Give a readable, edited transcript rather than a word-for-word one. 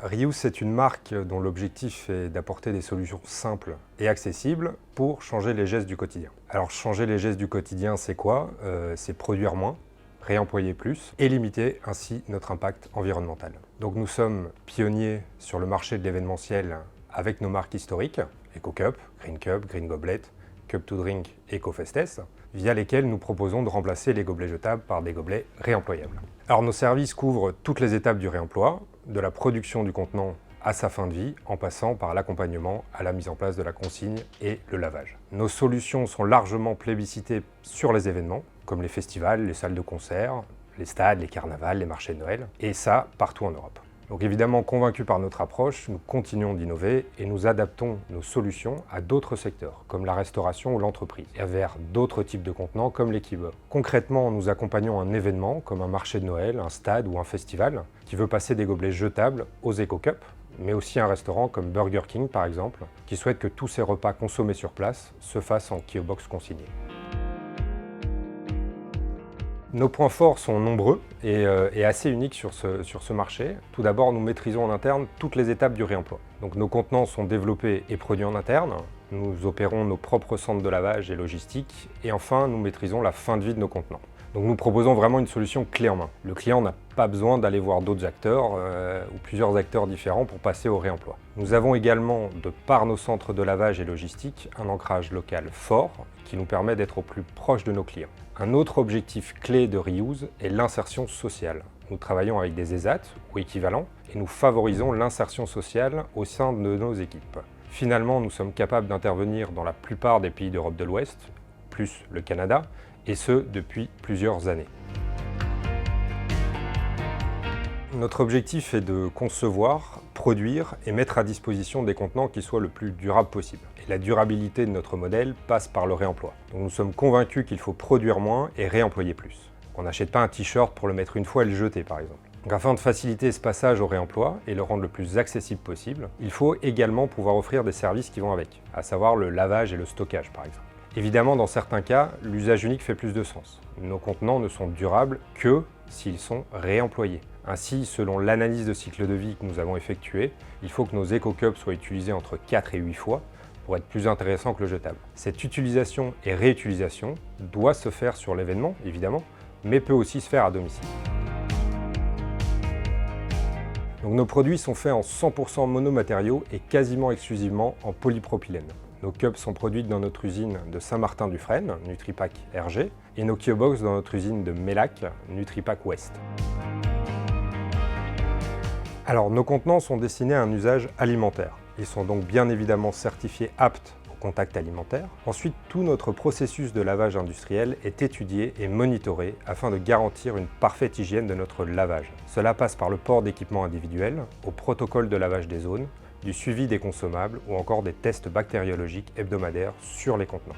Reuse, c'est une marque dont l'objectif est d'apporter des solutions simples et accessibles pour changer les gestes du quotidien. Alors changer les gestes du quotidien, c'est quoi? C'est produire moins, réemployer plus et limiter ainsi notre impact environnemental. Donc nous sommes pionniers sur le marché de l'événementiel avec nos marques historiques, EcoCup, Green Goblet, Cup to Drink et Cofestes, via lesquels nous proposons de remplacer les gobelets jetables par des gobelets réemployables. Alors nos services couvrent toutes les étapes du réemploi, de la production du contenant à sa fin de vie, en passant par l'accompagnement à la mise en place de la consigne et le lavage. Nos solutions sont largement plébiscitées sur les événements, comme les festivals, les salles de concert, les stades, les carnavals, les marchés de Noël, et ça partout en Europe. Donc évidemment, convaincus par notre approche, nous continuons d'innover et nous adaptons nos solutions à d'autres secteurs, comme la restauration ou l'entreprise, et vers d'autres types de contenants comme les keyboards. Concrètement, nous accompagnons un événement comme un marché de Noël, un stade ou un festival qui veut passer des gobelets jetables aux EcoCup, mais aussi un restaurant comme Burger King par exemple, qui souhaite que tous ses repas consommés sur place se fassent en Keobox consigné. Nos points forts sont nombreux et assez uniques sur ce marché. Tout d'abord, nous maîtrisons en interne toutes les étapes du réemploi. Donc nos contenants sont développés et produits en interne. Nous opérons nos propres centres de lavage et logistique. Et enfin, nous maîtrisons la fin de vie de nos contenants. Donc nous proposons vraiment une solution clé en main. Le client n'a pas besoin d'aller voir d'autres acteurs ou plusieurs acteurs différents pour passer au réemploi. Nous avons également, de par nos centres de lavage et logistique, un ancrage local fort qui nous permet d'être au plus proche de nos clients. Un autre objectif clé de Reuse est l'insertion sociale. Nous travaillons avec des ESAT ou équivalents et nous favorisons l'insertion sociale au sein de nos équipes. Finalement, nous sommes capables d'intervenir dans la plupart des pays d'Europe de l'Ouest, plus le Canada, et ce depuis plusieurs années. Notre objectif est de concevoir, produire et mettre à disposition des contenants qui soient le plus durables possible. Et la durabilité de notre modèle passe par le réemploi. Donc nous sommes convaincus qu'il faut produire moins et réemployer plus. On n'achète pas un t-shirt pour le mettre une fois et le jeter par exemple. Donc afin de faciliter ce passage au réemploi et le rendre le plus accessible possible, il faut également pouvoir offrir des services qui vont avec, à savoir le lavage et le stockage par exemple. Évidemment, dans certains cas, l'usage unique fait plus de sens. Nos contenants ne sont durables que s'ils sont réemployés. Ainsi, selon l'analyse de cycle de vie que nous avons effectuée, il faut que nos EcoCups soient utilisés entre 4 et 8 fois pour être plus intéressants que le jetable. Cette utilisation et réutilisation doit se faire sur l'événement, évidemment, mais peut aussi se faire à domicile. Donc, nos produits sont faits en 100% monomatériaux et quasiment exclusivement en polypropylène. Nos cups sont produits dans notre usine de Saint-Martin-du-Frêne, Nutripack RG, et nos Keobox dans notre usine de Mellac, Nutripack Ouest. Alors, nos contenants sont destinés à un usage alimentaire. Ils sont donc bien évidemment certifiés aptes au contact alimentaire. Ensuite, tout notre processus de lavage industriel est étudié et monitoré afin de garantir une parfaite hygiène de notre lavage. Cela passe par le port d'équipements individuels, au protocole de lavage des zones, du suivi des consommables ou encore des tests bactériologiques hebdomadaires sur les contenants.